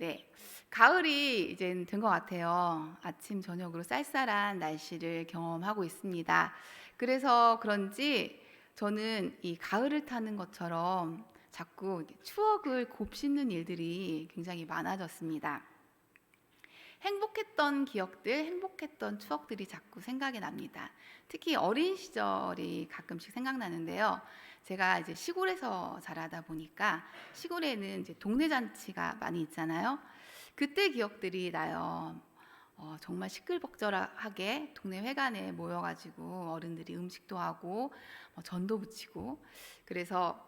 네, 가을이 이제 된 것 같아요. 아침, 저녁으로 쌀쌀한 날씨를 경험하고 있습니다. 그래서 그런지 저는 이 가을을 타는 것처럼 자꾸 이렇게 추억을 곱씹는 일들이 굉장히 많아졌습니다. 행복했던 기억들, 행복했던 추억들이 자꾸 생각이 납니다. 특히 어린 시절이 가끔씩 생각나는데요. 제가 이제 시골에서 자라다 보니까 시골에는 이제 동네 잔치가 많이 있잖아요. 그때 기억들이 나요. 정말 시끌벅적하게 동네 회관에 모여가지고 어른들이 음식도 하고 전도 부치고, 그래서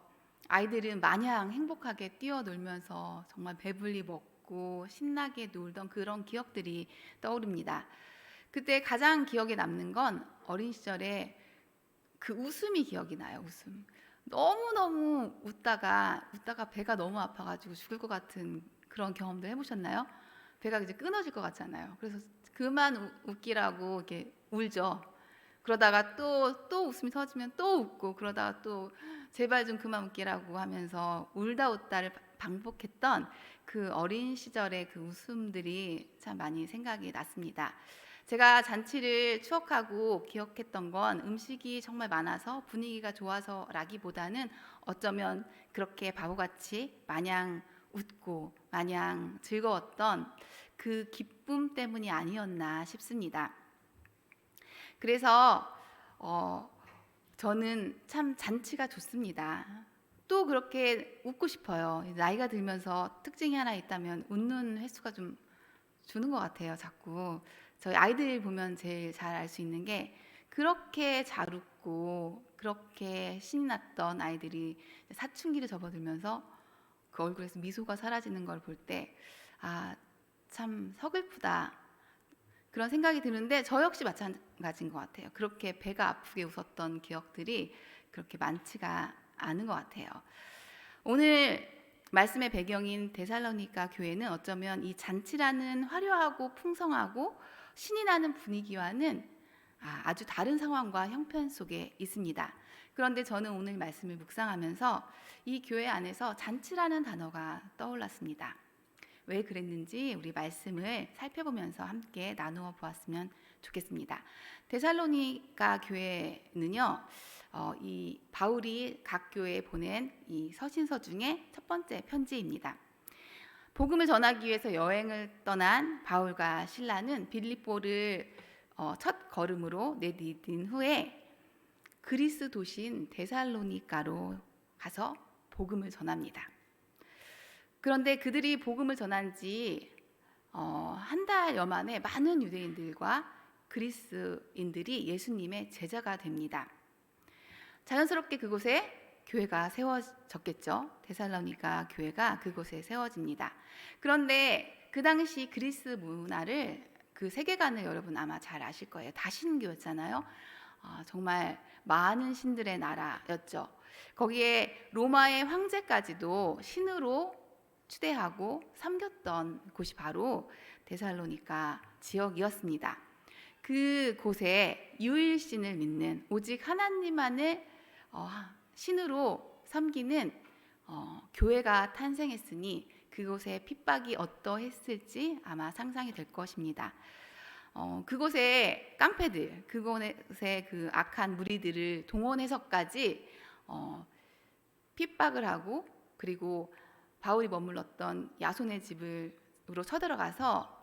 아이들은 마냥 행복하게 뛰어놀면서 정말 배불리 먹고 신나게 놀던 그런 기억들이 떠오릅니다. 그때 가장 기억에 남는 건 어린 시절에 그 웃음이 기억이 나요. 웃음. 너무너무 웃다가 배가 너무 아파가지고 죽을 것 같은 그런 경험도 해보셨나요? 배가 이제 끊어질 것 같잖아요. 그래서 그만 웃기라고 이렇게 울죠. 그러다가 또 웃음이 터지면 또 웃고, 그러다가 또 제발 좀 그만 웃기라고 하면서 울다 웃다를 반복했던 그 어린 시절의 그 웃음들이 참 많이 생각이 났습니다. 제가 잔치를 추억하고 기억했던 건 음식이 정말 많아서 분위기가 좋아서라기보다는 어쩌면 그렇게 바보같이 마냥 웃고 마냥 즐거웠던 그 기쁨 때문이 아니었나 싶습니다. 그래서 저는 참 잔치가 좋습니다. 또 그렇게 웃고 싶어요. 나이가 들면서 특징이 하나 있다면 웃는 횟수가 좀 주는 것 같아요. 자꾸 저희 아이들 보면 제일 잘 알 수 있는 게, 그렇게 잘 웃고 그렇게 신이 났던 아이들이 사춘기를 접어들면서 그 얼굴에서 미소가 사라지는 걸 볼 때, 아, 참 서글프다, 그런 생각이 드는데, 저 역시 마찬가지인 것 같아요. 그렇게 배가 아프게 웃었던 기억들이 그렇게 많지가 않은 것 같아요. 오늘 말씀의 배경인 데살로니가 교회는 어쩌면 이 잔치라는 화려하고 풍성하고 신이 나는 분위기와는 아주 다른 상황과 형편 속에 있습니다. 그런데 저는 오늘 말씀을 묵상하면서 이 교회 안에서 잔치라는 단어가 떠올랐습니다. 왜 그랬는지 우리 말씀을 살펴보면서 함께 나누어 보았으면 좋겠습니다. 데살로니가 교회는요, 이 바울이 각 교회에 보낸 이 서신서 중에 첫 번째 편지입니다. 복음을 전하기 위해서 여행을 떠난 바울과 실라는 빌립보를 첫 걸음으로 내디딘 후에 그리스 도시인 데살로니가로 가서 복음을 전합니다. 그런데 그들이 복음을 전한 지 한 달여 만에 많은 유대인들과 그리스인들이 예수님의 제자가 됩니다. 자연스럽게 그곳에 교회가 세워졌겠죠. 데살로니가 교회가 그곳에 세워집니다. 그런데 그 당시 그리스 문화를, 그 세계관을 여러분 아마 잘 아실 거예요. 다신교였잖아요. 정말 많은 신들의 나라였죠. 거기에 로마의 황제까지도 신으로 추대하고 섬겼던 곳이 바로 데살로니가 지역이었습니다. 그곳에 유일신을 믿는, 오직 하나님만을 신으로 섬기는 교회가 탄생했으니 그곳의 핍박이 어떠했을지 아마 상상이 될 것입니다. 그곳의 깡패들, 그곳의 그 악한 무리들을 동원해서까지 핍박을 하고, 그리고 바울이 머물렀던 야손의 집으로 쳐들어가서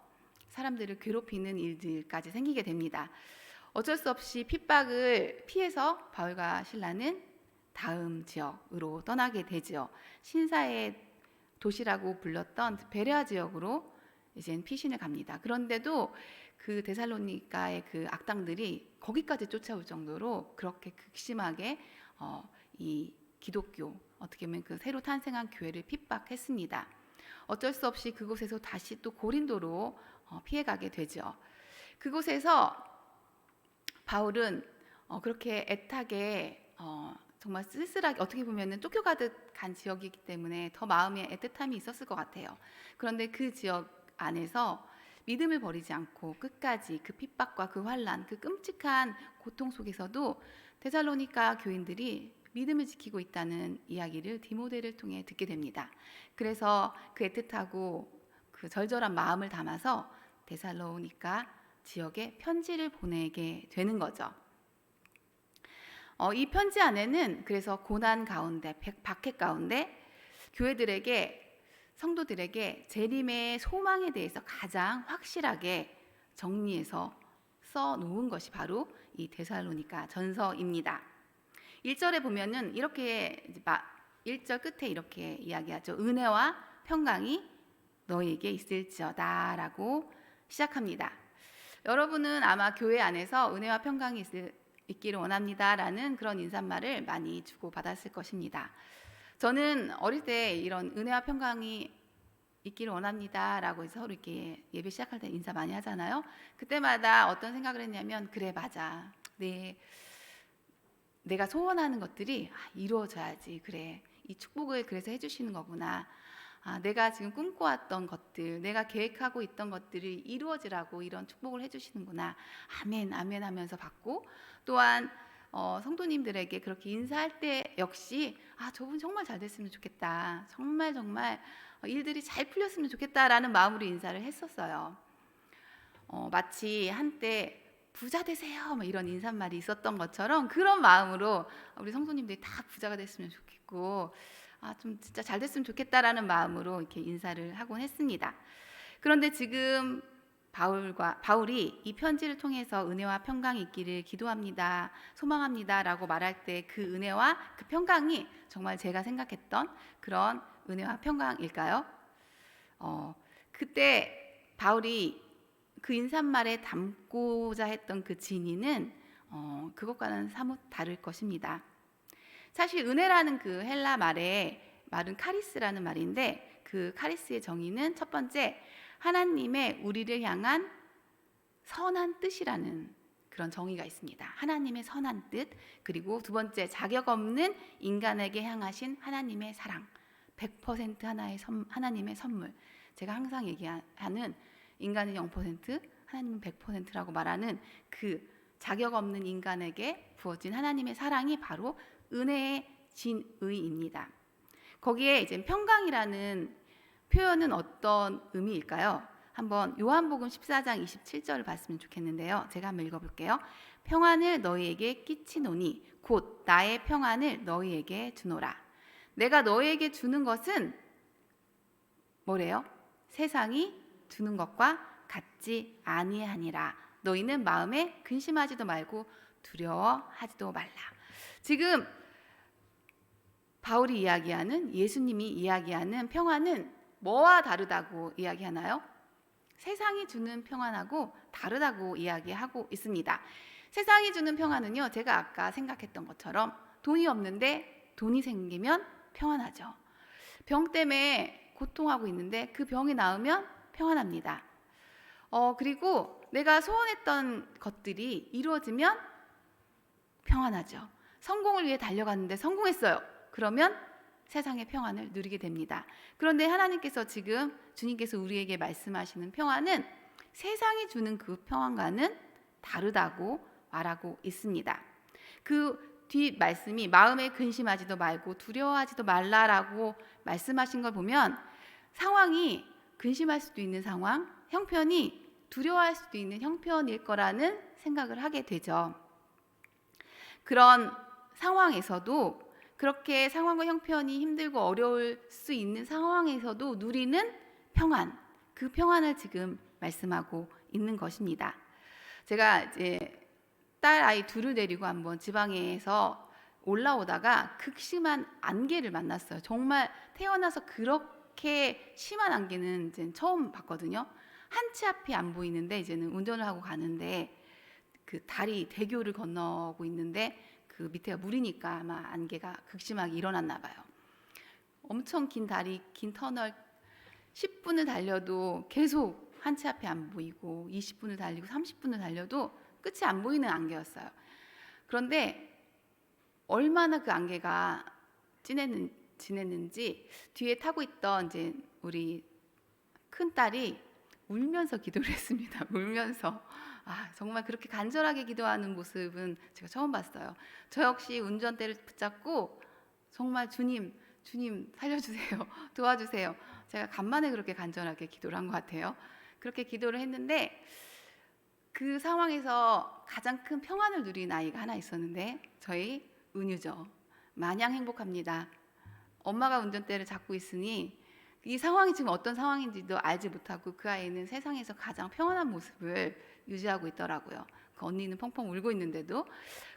사람들을 괴롭히는 일들까지 생기게 됩니다. 어쩔 수 없이 핍박을 피해서 바울과 실라는 다음 지역으로 떠나게 되죠. 신사의 도시라고 불렸던 베레아 지역으로 이젠 피신을 갑니다. 그런데도 그 데살로니가의 그 악당들이 거기까지 쫓아올 정도로 그렇게 극심하게 이 기독교, 어떻게 보면 그 새로 탄생한 교회를 핍박했습니다. 어쩔 수 없이 그곳에서 다시 또 고린도로 피해가게 되죠. 그곳에서 바울은 그렇게 애타게 정말 쓸쓸하게, 어떻게 보면 쫓겨가듯 간 지역이기 때문에 더 마음에 애틋함이 있었을 것 같아요. 그런데 그 지역 안에서 믿음을 버리지 않고 끝까지 그 핍박과 그 환난, 그 끔찍한 고통 속에서도 데살로니가 교인들이 믿음을 지키고 있다는 이야기를 디모데를 통해 듣게 됩니다. 그래서 그 애틋하고 그 절절한 마음을 담아서 데살로니가 지역에 편지를 보내게 되는 거죠. 이 편지 안에는 그래서 고난 가운데, 박해 가운데 교회들에게, 성도들에게 재림의 소망에 대해서 가장 확실하게 정리해서 써놓은 것이 바로 이 데살로니가 전서입니다. 1절에 보면은 이렇게 1절 끝에 이렇게 이야기하죠. 은혜와 평강이 너희에게 있을지어다 라고 시작합니다. 여러분은 아마 교회 안에서 은혜와 평강이 있기를 원합니다 라는 그런 인사말을 많이 주고받았을 것입니다. 저는 어릴 때 이런 은혜와 평강이 있기를 원합니다 라고 해서 서로 이렇게 예배 시작할 때 인사 많이 하잖아요. 그때마다 어떤 생각을 했냐면, 그래 맞아, 내가 소원하는 것들이 이루어져야지. 그래, 이 축복을 그래서 해주시는 거구나. 내가 지금 꿈꿔왔던 것들, 내가 계획하고 있던 것들이 이루어지라고 이런 축복을 해주시는구나. 아멘 아멘 하면서 받고, 또한 성도님들에게 그렇게 인사할 때 역시 저분 정말 잘 됐으면 좋겠다, 정말 일들이 잘 풀렸으면 좋겠다라는 마음으로 인사를 했었어요. 마치 한때 부자 되세요 이런 인사말이 있었던 것처럼 그런 마음으로 우리 성도님들이 다 부자가 됐으면 좋겠고, 좀 진짜 잘 됐으면 좋겠다라는 마음으로 이렇게 인사를 하곤 했습니다. 그런데 지금 바울이 이 편지를 통해서 은혜와 평강이 있기를 기도합니다, 소망합니다 라고 말할 때 그 은혜와 그 평강이 정말 제가 생각했던 그런 은혜와 평강일까요? 그때 바울이 그 인사말에 담고자 했던 그 진의는 그것과는 사뭇 다를 것입니다. 사실 은혜라는 그 헬라 말은 카리스라는 말인데, 그 카리스의 정의는 첫 번째, 하나님의 우리를 향한 선한 뜻이라는 그런 정의가 있습니다. 하나님의 선한 뜻. 그리고 두 번째, 자격 없는 인간에게 향하신 하나님의 사랑, 100% 하나님의 선물. 제가 항상 얘기하는 인간은 0%, 하나님은 100%라고 말하는 그 자격 없는 인간에게 부어진 하나님의 사랑이 바로 은혜의 진의입니다. 거기에 이제 평강이라는 표현은 어떤 의미일까요? 한번 요한복음 14장 27절을 봤으면 좋겠는데요. 제가 한번 읽어볼게요. 평안을 너희에게 끼치노니 곧 나의 평안을 너희에게 주노라. 내가 너희에게 주는 것은 뭐래요? 세상이 주는 것과 같지 아니하니라. 너희는 마음에 근심하지도 말고 두려워하지도 말라. 지금 바울이 이야기하는, 예수님이 이야기하는 평안은 뭐와 다르다고 이야기하나요? 세상이 주는 평안하고 다르다고 이야기하고 있습니다. 세상이 주는 평안은요, 제가 아까 생각했던 것처럼 돈이 없는데 돈이 생기면 평안하죠. 병 때문에 고통하고 있는데 그 병이 나으면 평안합니다. 그리고 내가 소원했던 것들이 이루어지면 평안하죠. 성공을 위해 달려갔는데 성공했어요. 그러면 세상의 평안을 누리게 됩니다. 그런데 하나님께서 지금, 주님께서 우리에게 말씀하시는 평안은 세상이 주는 그 평안과는 다르다고 말하고 있습니다. 그 뒤 말씀이 마음에 근심하지도 말고 두려워하지도 말라라고 말씀하신 걸 보면, 상황이 근심할 수도 있는 상황, 형편이 두려워할 수도 있는 형편일 거라는 생각을 하게 되죠. 그런 상황에서도, 그렇게 상황과 형편이 힘들고 어려울 수 있는 상황에서도 누리는 평안, 그 평안을 지금 말씀하고 있는 것입니다. 제가 이제 딸 아이 둘을 데리고 한번 지방에서 올라오다가 극심한 안개를 만났어요. 정말 태어나서 그렇게 심한 안개는 이제 처음 봤거든요. 한 치 앞이 안 보이는데, 이제는 운전을 하고 가는데 그 다리, 대교를 건너고 있는데 그 밑에가 물이니까 아마 안개가 극심하게 일어났나 봐요. 엄청 긴 다리, 긴 터널 10분을 달려도 계속 한 치 앞이 안 보이고, 20분을 달리고 30분을 달려도 끝이 안 보이는 안개였어요. 그런데 얼마나 그 안개가 지냈는지 뒤에 타고 있던 이제 우리 큰 딸이 울면서 기도를 했습니다. 울면서. 정말 그렇게 간절하게 기도하는 모습은 제가 처음 봤어요. 저 역시 운전대를 붙잡고 정말 주님 살려주세요. 도와주세요. 제가 간만에 그렇게 간절하게 기도를 한 것 같아요. 그렇게 기도를 했는데 그 상황에서 가장 큰 평안을 누린 아이가 하나 있었는데 저희 은유죠. 마냥 행복합니다. 엄마가 운전대를 잡고 있으니 이 상황이 지금 어떤 상황인지도 알지 못하고 그 아이는 세상에서 가장 평안한 모습을 유지하고 있더라고요. 그 언니는 펑펑 울고 있는데도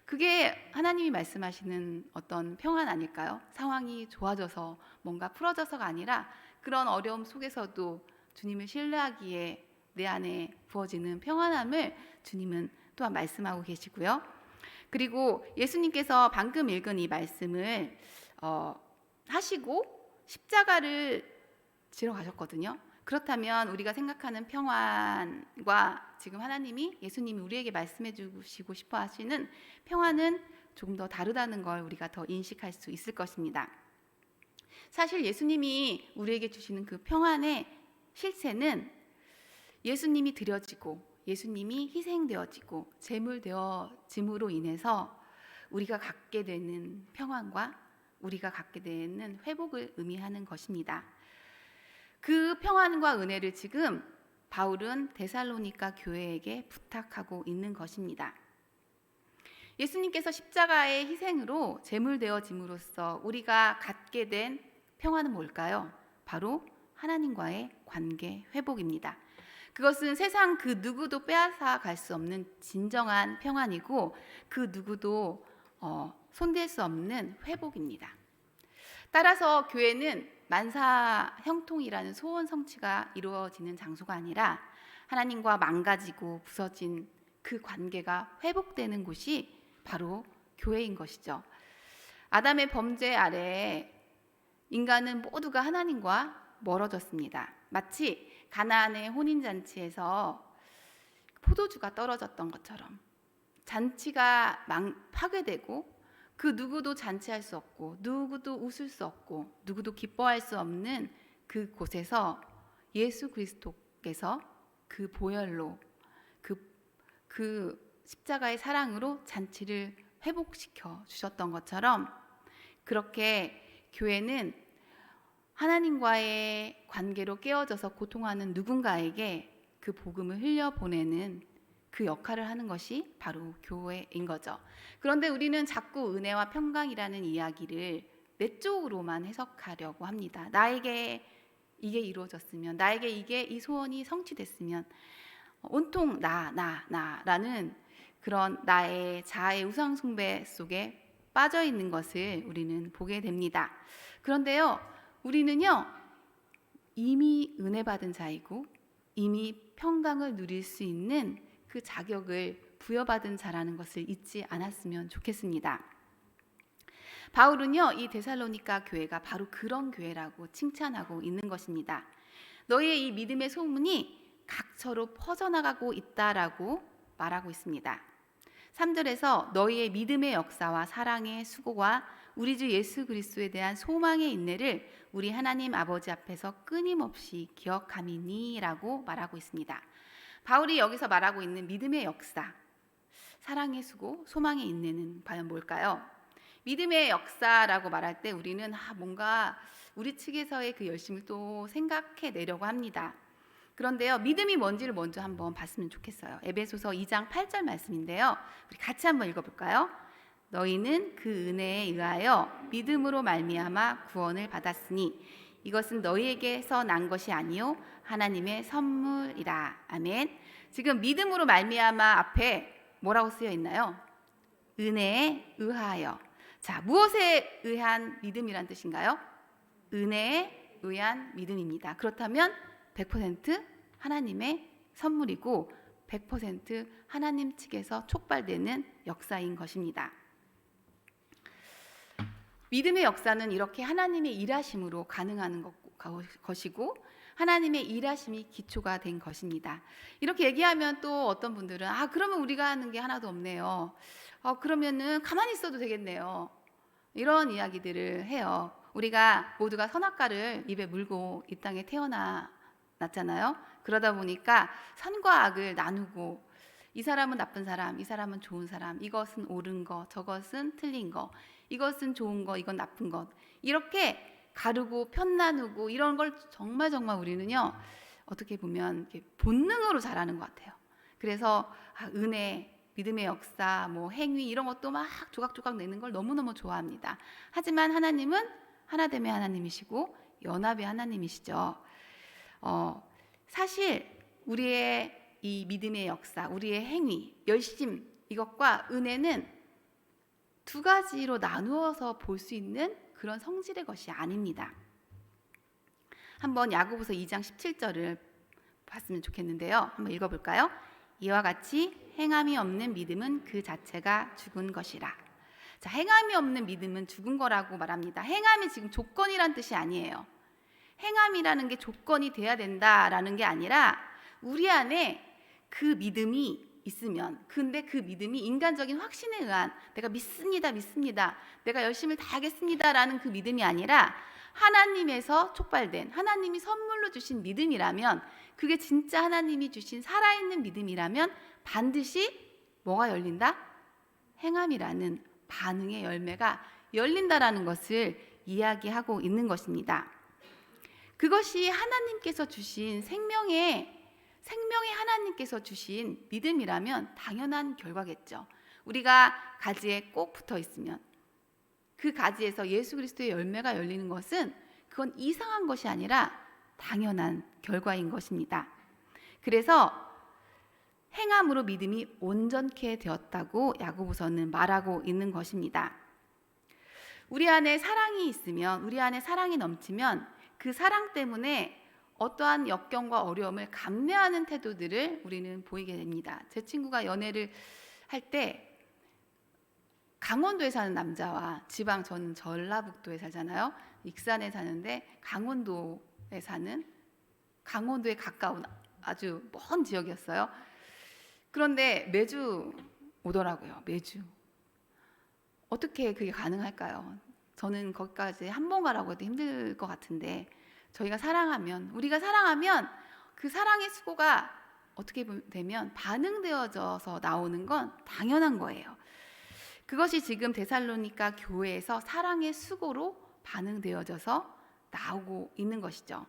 그게 하나님이 말씀하시는 어떤 평안 아닐까요? 상황이 좋아져서 뭔가 풀어져서가 아니라 그런 어려움 속에서도 주님을 신뢰하기에 내 안에 부어지는 평안함을 주님은 또한 말씀하고 계시고요. 그리고 예수님께서 방금 읽은 이 말씀을 하시고 십자가를 지러 가셨거든요. 그렇다면 우리가 생각하는 평안과 지금 하나님이 예수님이 우리에게 말씀해 주시고 싶어 하시는 평안은 조금 더 다르다는 걸 우리가 더 인식할 수 있을 것입니다. 사실 예수님이 우리에게 주시는 그 평안의 실체는 예수님이 드려지고 예수님이 희생되어지고 제물되어짐으로 인해서 우리가 갖게 되는 평안과 우리가 갖게 되는 회복을 의미하는 것입니다. 그 평안과 은혜를 지금 바울은 데살로니가 교회에게 부탁하고 있는 것입니다. 예수님께서 십자가의 희생으로 제물되어짐으로써 우리가 갖게 된 평안은 뭘까요? 바로 하나님과의 관계 회복입니다. 그것은 세상 그 누구도 빼앗아 갈 수 없는 진정한 평안이고 그 누구도 손댈 수 없는 회복입니다. 따라서 교회는 만사 형통이라는 소원 성취가 이루어지는 장소가 아니라 하나님과 망가지고 부서진 그 관계가 회복되는 곳이 바로 교회인 것이죠. 아담의 범죄 아래에 인간은 모두가 하나님과 멀어졌습니다. 마치 가나안의 혼인잔치에서 포도주가 떨어졌던 것처럼 잔치가 파괴되고 그 누구도 잔치할 수 없고 누구도 웃을 수 없고 누구도 기뻐할 수 없는 그곳에서 예수 그리스도께서 그 보혈로 그 십자가의 사랑으로 잔치를 회복시켜 주셨던 것처럼 그렇게 교회는 하나님과의 관계로 깨어져서 고통하는 누군가에게 그 복음을 흘려보내는 그 역할을 하는 것이 바로 교회인 거죠. 그런데 우리는 자꾸 은혜와 평강이라는 이야기를 내 쪽으로만 해석하려고 합니다. 나에게 이게 이루어졌으면, 나에게 이 소원이 성취됐으면 온통 나라는 그런 나의 자아의 우상 숭배 속에 빠져 있는 것을 우리는 보게 됩니다. 그런데요, 우리는요 이미 은혜 받은 자이고 이미 평강을 누릴 수 있는 그 자격을 부여받은 자라는 것을 잊지 않았으면 좋겠습니다. 바울은요 이 데살로니가 교회가 바로 그런 교회라고 칭찬하고 있는 것입니다. 너희의 이 믿음의 소문이 각처로 퍼져나가고 있다라고 말하고 있습니다. 3절에서 너희의 믿음의 역사와 사랑의 수고와 우리 주 예수 그리스도에 대한 소망의 인내를 우리 하나님 아버지 앞에서 끊임없이 기억함이니 라고 말하고 있습니다. 바울이 여기서 말하고 있는 믿음의 역사, 사랑의 수고, 소망의 인내는 과연 뭘까요? 믿음의 역사라고 말할 때 우리는 뭔가 우리 측에서의 그 열심을 또 생각해 내려고 합니다. 그런데요, 믿음이 뭔지를 먼저 한번 봤으면 좋겠어요. 에베소서 2장 8절 말씀인데요. 우리 같이 한번 읽어볼까요? 너희는 그 은혜에 의하여 믿음으로 말미암아 구원을 받았으니 이것은 너희에게서 난 것이 아니요 하나님의 선물이라. 아멘. 지금 믿음으로 말미암아 앞에 뭐라고 쓰여 있나요? 은혜에 의하여. 자, 무엇에 의한 믿음이란 뜻인가요? 은혜에 의한 믿음입니다. 그렇다면 100% 하나님의 선물이고 100% 하나님 측에서 촉발되는 역사인 것입니다. 믿음의 역사는 이렇게 하나님의 일하심으로 가능한 것이고 하나님의 일하심이 기초가 된 것입니다. 이렇게 얘기하면 또 어떤 분들은 그러면 우리가 하는 게 하나도 없네요. 그러면은 가만히 있어도 되겠네요. 이런 이야기들을 해요. 우리가 모두가 선악과를 입에 물고 이 땅에 태어났잖아요. 그러다 보니까 선과 악을 나누고 이 사람은 나쁜 사람, 이 사람은 좋은 사람, 이것은 옳은 거, 저것은 틀린 거, 이것은 좋은 거, 이건 나쁜 것, 이렇게 가르고 편 나누고 이런 걸 정말 우리는요, 어떻게 보면 이렇게 본능으로 잘하는 것 같아요. 그래서 은혜, 믿음의 역사, 뭐 행위 이런 것도 막 조각조각 내는 걸 너무너무 좋아합니다. 하지만 하나님은 하나됨의 하나님이시고 연합의 하나님이시죠. 사실 우리의 이 믿음의 역사, 우리의 행위, 열심 이것과 은혜는 두 가지로 나누어서 볼 수 있는 그런 성질의 것이 아닙니다. 한번 야고보서 2장 17절을 봤으면 좋겠는데요. 한번 읽어볼까요? 이와 같이 행함이 없는 믿음은 그 자체가 죽은 것이라. 자, 행함이 없는 믿음은 죽은 거라고 말합니다. 행함이 지금 조건이란 뜻이 아니에요. 행함이라는 게 조건이 돼야 된다라는 게 아니라 우리 안에 그 믿음이 있으면, 근데 그 믿음이 인간적인 확신에 의한 내가 믿습니다, 내가 열심히 다하겠습니다라는 그 믿음이 아니라 하나님에서 촉발된, 하나님이 선물로 주신 믿음이라면, 그게 진짜 하나님이 주신 살아있는 믿음이라면 반드시 뭐가 열린다? 행함이라는 반응의 열매가 열린다라는 것을 이야기하고 있는 것입니다. 그것이 하나님께서 주신 생명의 하나님께서 주신 믿음이라면 당연한 결과겠죠. 우리가 가지에 꼭 붙어 있으면 그 가지에서 예수 그리스도의 열매가 열리는 것은 그건 이상한 것이 아니라 당연한 결과인 것입니다. 그래서 행함으로 믿음이 온전케 되었다고 야고보서는 말하고 있는 것입니다. 우리 안에 사랑이 있으면, 우리 안에 사랑이 넘치면 그 사랑 때문에 어떠한 역경과 어려움을 감내하는 태도들을 우리는 보이게 됩니다. 제 친구가 연애를 할 때 강원도에 사는 남자와 저는 전라북도에 살잖아요. 익산에 사는데 강원도에 가까운 아주 먼 지역이었어요. 그런데 매주 오더라고요. 매주. 어떻게 그게 가능할까요? 저는 거기까지 한 번 가라고 해도 힘들 것 같은데, 우리가 사랑하면 그 사랑의 수고가 어떻게 되면 반응되어져서 나오는 건 당연한 거예요. 그것이 지금 데살로니가 교회에서 사랑의 수고로 반응되어져서 나오고 있는 것이죠.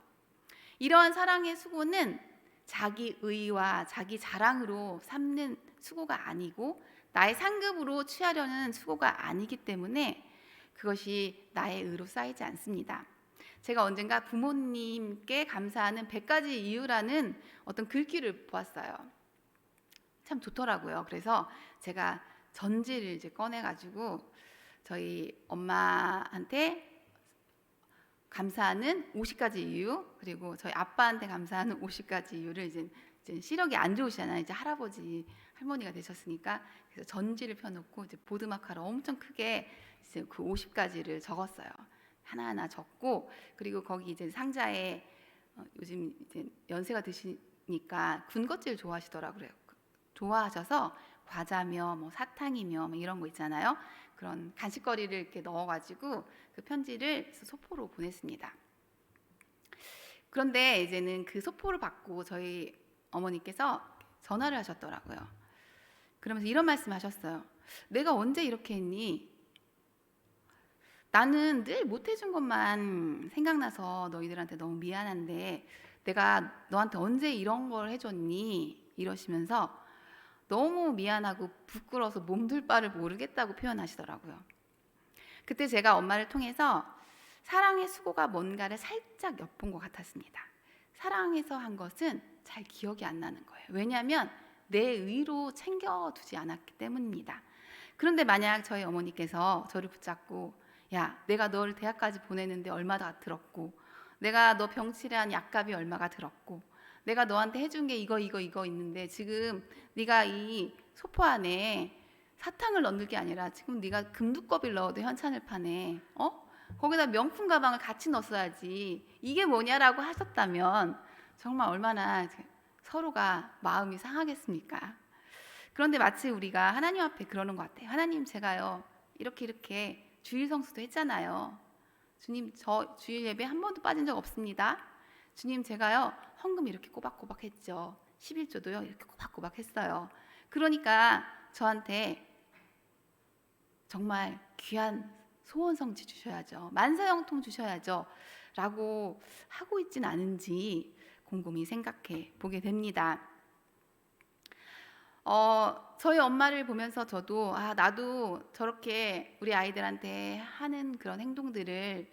이러한 사랑의 수고는 자기 의와 자기 자랑으로 삼는 수고가 아니고 나의 상급으로 취하려는 수고가 아니기 때문에 그것이 나의 의로 쌓이지 않습니다. 제가 언젠가 부모님께 감사하는 100가지 이유라는 어떤 글귀를 보았어요. 참 좋더라고요. 그래서 제가 전지를 이제 꺼내가지고 저희 엄마한테 감사하는 50가지 이유, 그리고 저희 아빠한테 감사하는 50가지 이유를 이제 시력이 안 좋으시잖아요. 이제 할아버지, 할머니가 되셨으니까. 그래서 전지를 펴놓고 이제 보드마카로 엄청 크게 이제 그 50가지를 적었어요. 하나하나 적고, 그리고 거기 이제 상자에 요즘 이제 연세가 드시니까 군것질 좋아하시더라고요. 좋아하셔서 과자며 뭐 사탕이며 뭐 이런 거 있잖아요. 그런 간식거리를 이렇게 넣어가지고 그 편지를 소포로 보냈습니다. 그런데 이제는 그 소포를 받고 저희 어머니께서 전화를 하셨더라고요. 그러면서 이런 말씀하셨어요. 내가 언제 이렇게 했니? 나는 늘 못해준 것만 생각나서 너희들한테 너무 미안한데 내가 너한테 언제 이런 걸 해줬니? 이러시면서 너무 미안하고 부끄러워서 몸둘 바를 모르겠다고 표현하시더라고요. 그때 제가 엄마를 통해서 사랑의 수고가 뭔가를 살짝 엿본 것 같았습니다. 사랑해서 한 것은 잘 기억이 안 나는 거예요. 왜냐하면 내 의로 챙겨두지 않았기 때문입니다. 그런데 만약 저희 어머니께서 저를 붙잡고 야, 내가 너를 대학까지 보내는데 얼마가 들었고, 내가 너 병치레한 약값이 얼마가 들었고, 내가 너한테 해준 게 이거 있는데 지금 네가 이 소포 안에 사탕을 넣는 게 아니라 지금 네가 금두꺼비를 넣어도 현찬을 파네. 거기다 명품 가방을 같이 넣었어야지. 이게 뭐냐라고 하셨다면 정말 얼마나 서로가 마음이 상하겠습니까? 그런데 마치 우리가 하나님 앞에 그러는 것 같아요. 하나님, 제가요 이렇게 주일 성수도 했잖아요. 주님, 저 주일 예배 한 번도 빠진 적 없습니다. 주님, 제가요 헌금 이렇게 꼬박꼬박 했죠. 11조도요 이렇게 꼬박꼬박 했어요. 그러니까 저한테 정말 귀한 소원성취 주셔야죠. 만사형통 주셔야죠. 라고 하고 있진 않은지 곰곰이 생각해 보게 됩니다. 저희 엄마를 보면서 저도 나도 저렇게 우리 아이들한테 하는 그런 행동들을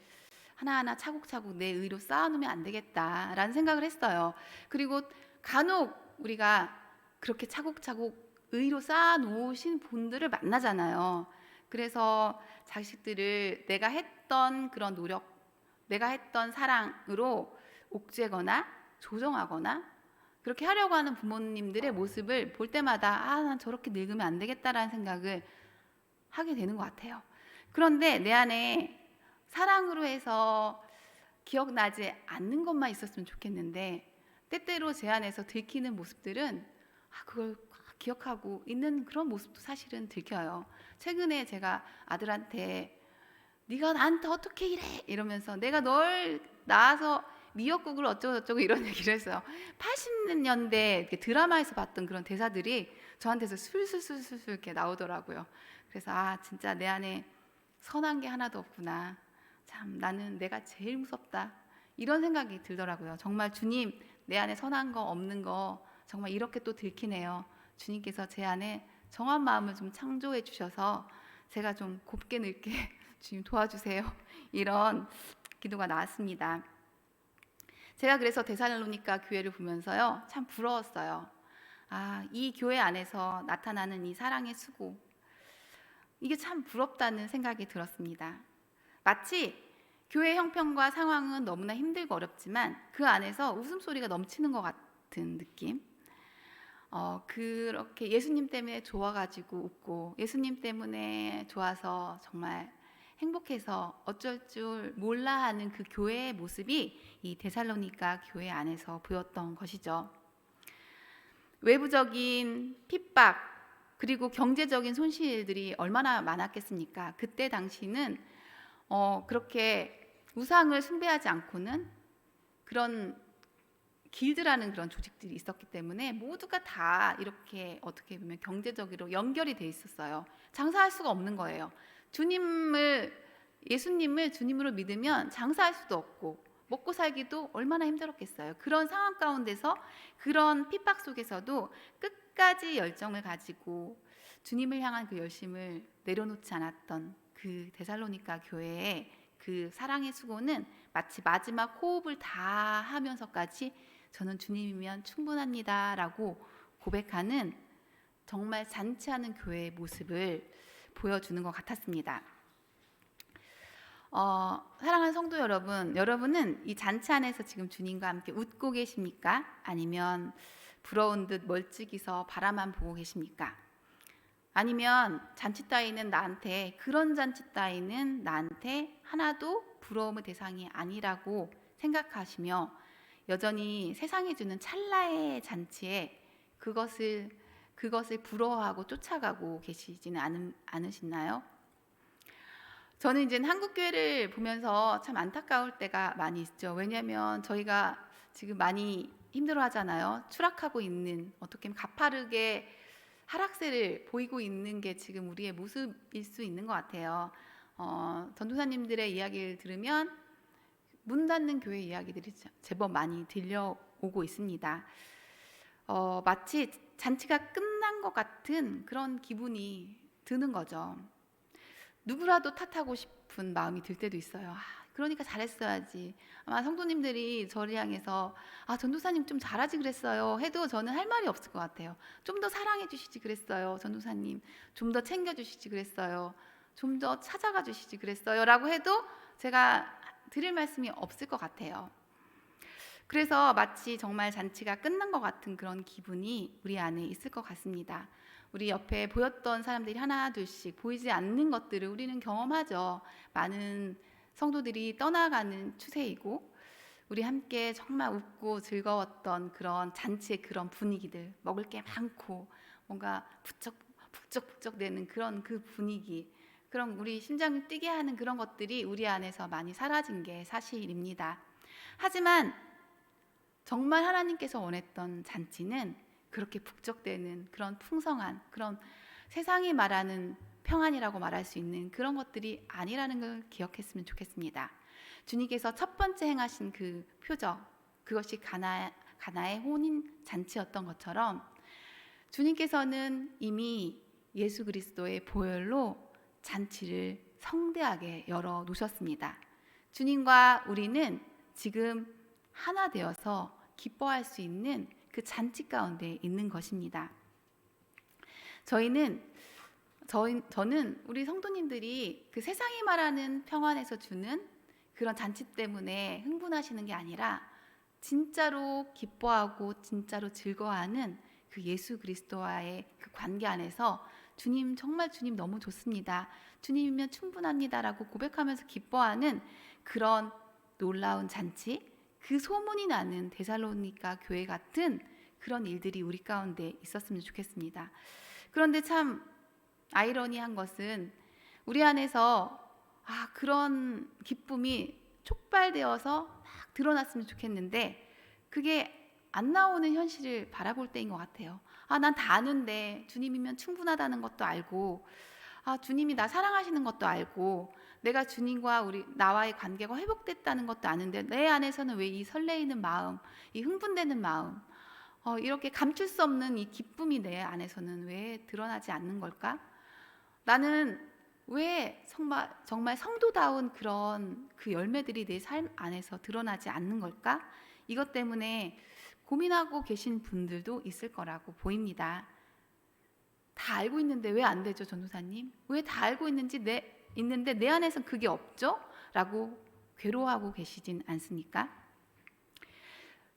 하나하나 차곡차곡 내 의로 쌓아놓으면 안 되겠다라는 생각을 했어요. 그리고 간혹 우리가 그렇게 차곡차곡 의로 쌓아놓으신 분들을 만나잖아요. 그래서 자식들을 내가 했던 그런 노력, 내가 했던 사랑으로 옥죄거나 조정하거나 그렇게 하려고 하는 부모님들의 모습을 볼 때마다 난 저렇게 늙으면 안 되겠다라는 생각을 하게 되는 것 같아요. 그런데 내 안에 사랑으로 해서 기억나지 않는 것만 있었으면 좋겠는데 때때로 제 안에서 들키는 모습들은 그걸 기억하고 있는 그런 모습도 사실은 들켜요. 최근에 제가 아들한테 네가 나한테 어떻게 이래? 이러면서 내가 널 낳아서 미역국을 어쩌고저쩌고 이런 얘기를 했어요. 80년대 드라마에서 봤던 그런 대사들이 저한테서 술술술술 이렇게 나오더라고요. 그래서 진짜 내 안에 선한 게 하나도 없구나. 참 나는 내가 제일 무섭다. 이런 생각이 들더라고요. 정말 주님, 내 안에 선한 거 없는 거 정말 이렇게 또 들키네요. 주님께서 제 안에 정한 마음을 좀 창조해 주셔서 제가 좀 곱게 늙게 주님 도와주세요. 이런 기도가 나왔습니다. 제가 그래서 데살로니가 교회를 보면서요, 참 부러웠어요. 이 교회 안에서 나타나는 이 사랑의 수고, 이게 참 부럽다는 생각이 들었습니다. 마치 교회 형편과 상황은 너무나 힘들고 어렵지만 그 안에서 웃음소리가 넘치는 것 같은 느낌. 그렇게 예수님 때문에 좋아가지고 웃고 예수님 때문에 좋아서 정말 행복해서 어쩔 줄 몰라 하는 그 교회의 모습이 이 데살로니가 교회 안에서 보였던 것이죠. 외부적인 핍박 그리고 경제적인 손실들이 얼마나 많았겠습니까? 그때 당시는 그렇게 우상을 숭배하지 않고는 그런 길드라는 그런 조직들이 있었기 때문에 모두가 다 이렇게 어떻게 보면 경제적으로 연결이 돼 있었어요. 장사할 수가 없는 거예요. 예수님을 주님으로 믿으면 장사할 수도 없고 먹고 살기도 얼마나 힘들었겠어요. 그런 상황 가운데서 그런 핍박 속에서도 끝까지 열정을 가지고 주님을 향한 그 열심을 내려놓지 않았던 그 데살로니가 교회의 그 사랑의 수고는 마치 마지막 호흡을 다 하면서까지 저는 주님이면 충분합니다 라고 고백하는 정말 잔치하는 교회의 모습을 보여주는 것 같았습니다. 사랑하는 성도 여러분, 여러분은 이 잔치 안에서 지금 주님과 함께 웃고 계십니까? 아니면 부러운 듯 멀찍이서 바라만 보고 계십니까? 아니면 그런 잔치 따위는 나한테 하나도 부러움의 대상이 아니라고 생각하시며 여전히 세상이 주는 찰나의 잔치에 그것을 부러워하고 쫓아가고 계시지는 않으시나요? 저는 이제 한국 교회를 보면서 참 안타까울 때가 많이 있죠. 왜냐하면 저희가 지금 많이 힘들어하잖아요. 추락하고 있는, 어떻게 보면 가파르게 하락세를 보이고 있는 게 지금 우리의 모습일 수 있는 것 같아요. 전도사님들의 이야기를 들으면 문 닫는 교회 이야기들이 제법 많이 들려오고 있습니다. 마치 잔치가 끝난 것 같은 그런 기분이 드는 거죠. 누구라도 탓하고 싶은 마음이 들 때도 있어요. 그러니까 잘했어야지. 아마 성도님들이 저를 향해서 전도사님 좀 잘하지 그랬어요 해도 저는 할 말이 없을 것 같아요. 좀 더 사랑해 주시지 그랬어요 전도사님. 좀 더 챙겨 주시지 그랬어요. 좀 더 찾아가 주시지 그랬어요 라고 해도 제가 드릴 말씀이 없을 것 같아요. 그래서 마치 정말 잔치가 끝난 것 같은 그런 기분이 우리 안에 있을 것 같습니다. 우리 옆에 보였던 사람들이 하나 둘씩 보이지 않는 것들을 우리는 경험하죠. 많은 성도들이 떠나가는 추세이고 우리 함께 정말 웃고 즐거웠던 그런 잔치의 그런 분위기들, 먹을 게 많고 뭔가 북적북적 되는 그런 그 분위기, 그런 우리 심장을 뛰게 하는 그런 것들이 우리 안에서 많이 사라진 게 사실입니다. 하지만 정말 하나님께서 원했던 잔치는 그렇게 북적대는 그런 풍성한, 그런 세상이 말하는 평안이라고 말할 수 있는 그런 것들이 아니라는 걸 기억했으면 좋겠습니다. 주님께서 첫 번째 행하신 그 표적, 그것이 가나의 혼인 잔치였던 것처럼 주님께서는 이미 예수 그리스도의 보혈로 잔치를 성대하게 열어 놓으셨습니다. 주님과 우리는 지금 하나 되어서 기뻐할 수 있는 그 잔치 가운데 있는 것입니다. 저는 우리 성도님들이 그 세상이 말하는 평안에서 주는 그런 잔치 때문에 흥분하시는 게 아니라 진짜로 기뻐하고 진짜로 즐거워하는 그 예수 그리스도와의 그 관계 안에서 주님, 정말 주님 너무 좋습니다, 주님이면 충분합니다라고 고백하면서 기뻐하는 그런 놀라운 잔치, 그 소문이 나는 데살로니가 교회 같은 그런 일들이 우리 가운데 있었으면 좋겠습니다. 그런데 참 아이러니한 것은 우리 안에서 그런 기쁨이 촉발되어서 막 드러났으면 좋겠는데 그게 안 나오는 현실을 바라볼 때인 것 같아요. 난 다 아는데 주님이면 충분하다는 것도 알고, 주님이 나 사랑하시는 것도 알고, 내가 주님과 나와의 관계가 회복됐다는 것도 아는데 내 안에서는 왜 이 설레이는 마음, 이 흥분되는 마음, 이렇게 감출 수 없는 이 기쁨이 내 안에서는 왜 드러나지 않는 걸까? 나는 왜 정말 성도다운 그런 그 열매들이 내 삶 안에서 드러나지 않는 걸까? 이것 때문에 고민하고 계신 분들도 있을 거라고 보입니다. 다 알고 있는데 왜 안 되죠, 전도사님? 왜 다 알고 있는데 내 안에선 그게 없죠? 라고 괴로워하고 계시진 않습니까?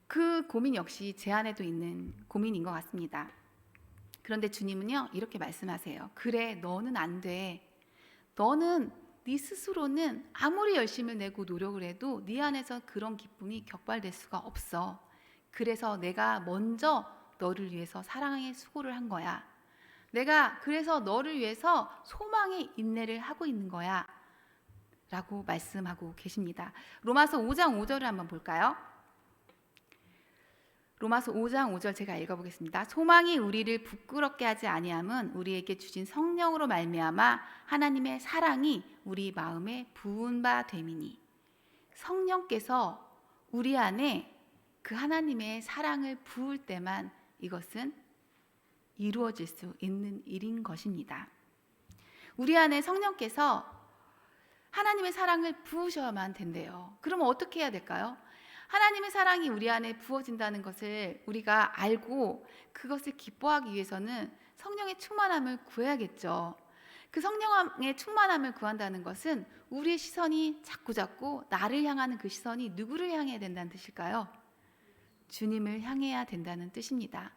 그 고민 역시 제 안에도 있는 고민인 것 같습니다. 그런데 주님은요, 이렇게 말씀하세요. 그래, 너는 안 돼. 너는 네 스스로는 아무리 열심을 내고 노력을 해도 네 안에서 그런 기쁨이 격발될 수가 없어. 그래서 내가 먼저 너를 위해서 사랑의 수고를 한 거야. 내가 그래서 너를 위해서 소망의 인내를 하고 있는 거야 라고 말씀하고 계십니다. 로마서 5장 5절을 한번 볼까요? 로마서 5장 5절 제가 읽어보겠습니다. 소망이 우리를 부끄럽게 하지 아니함은 우리에게 주신 성령으로 말미암아 하나님의 사랑이 우리 마음에 부은 바 됨이니. 성령께서 우리 안에 그 하나님의 사랑을 부을 때만 이것은 이루어질 수 있는 일인 것입니다. 우리 안에 성령께서 하나님의 사랑을 부으셔야만 된대요. 그러면 어떻게 해야 될까요? 하나님의 사랑이 우리 안에 부어진다는 것을 우리가 알고 그것을 기뻐하기 위해서는 성령의 충만함을 구해야겠죠. 그 성령의 충만함을 구한다는 것은 우리의 시선이 자꾸 나를 향하는 그 시선이 누구를 향해야 된다는 뜻일까요? 주님을 향해야 된다는 뜻입니다.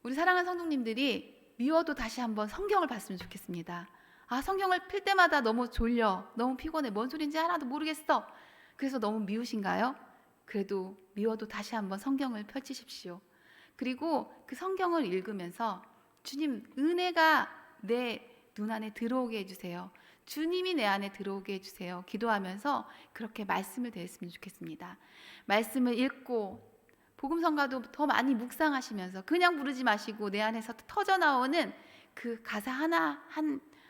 우리 사랑하는 성도님들이 미워도 다시 한번 성경을 봤으면 좋겠습니다. 성경을 필 때마다 너무 졸려, 너무 피곤해, 뭔 소리인지 하나도 모르겠어. 그래서 너무 미우신가요? 그래도 미워도 다시 한번 성경을 펼치십시오. 그리고 그 성경을 읽으면서 주님, 은혜가 내 눈 안에 들어오게 해주세요. 주님이 내 안에 들어오게 해주세요. 기도하면서 그렇게 말씀을 드렸으면 좋겠습니다. 말씀을 읽고 복음성가도 더 많이 묵상하시면서 그냥 부르지 마시고 내 안에서 터져나오는 그 가사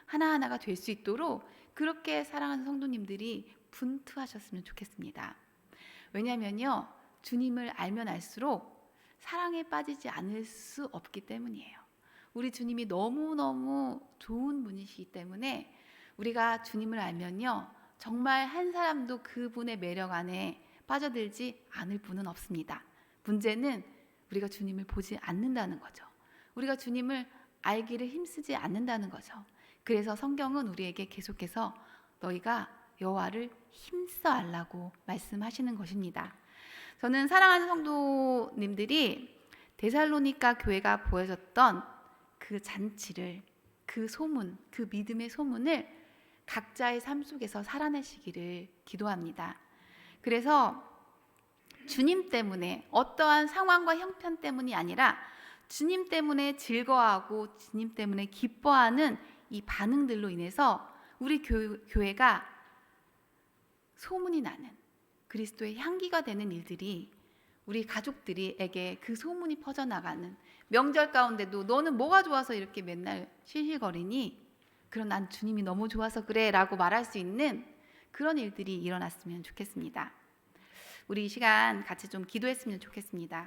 하나하나가 될 수 있도록 그렇게 사랑하는 성도님들이 분투하셨으면 좋겠습니다. 왜냐하면요, 주님을 알면 알수록 사랑에 빠지지 않을 수 없기 때문이에요. 우리 주님이 너무너무 좋은 분이시기 때문에 우리가 주님을 알면요, 정말 한 사람도 그분의 매력 안에 빠져들지 않을 분은 없습니다. 문제는 우리가 주님을 보지 않는다는 거죠. 우리가 주님을 알기를 힘쓰지 않는다는 거죠. 그래서 성경은 우리에게 계속해서 너희가 여호와를 힘써 알라고 말씀하시는 것입니다. 저는 사랑하는 성도님들이 데살로니가 교회가 보여줬던 그 잔치를, 그 소문, 그 믿음의 소문을 각자의 삶 속에서 살아내시기를 기도합니다. 그래서 주님 때문에, 어떠한 상황과 형편 때문이 아니라 주님 때문에 즐거워하고 주님 때문에 기뻐하는 이 반응들로 인해서 우리 교회가 소문이 나는 그리스도의 향기가 되는 일들이 우리 가족들에게 그 소문이 퍼져나가는, 명절 가운데도 너는 뭐가 좋아서 이렇게 맨날 실실거리니? 그럼 난 주님이 너무 좋아서 그래라고 말할 수 있는 그런 일들이 일어났으면 좋겠습니다. 우리 이 시간 같이 좀 기도했으면 좋겠습니다.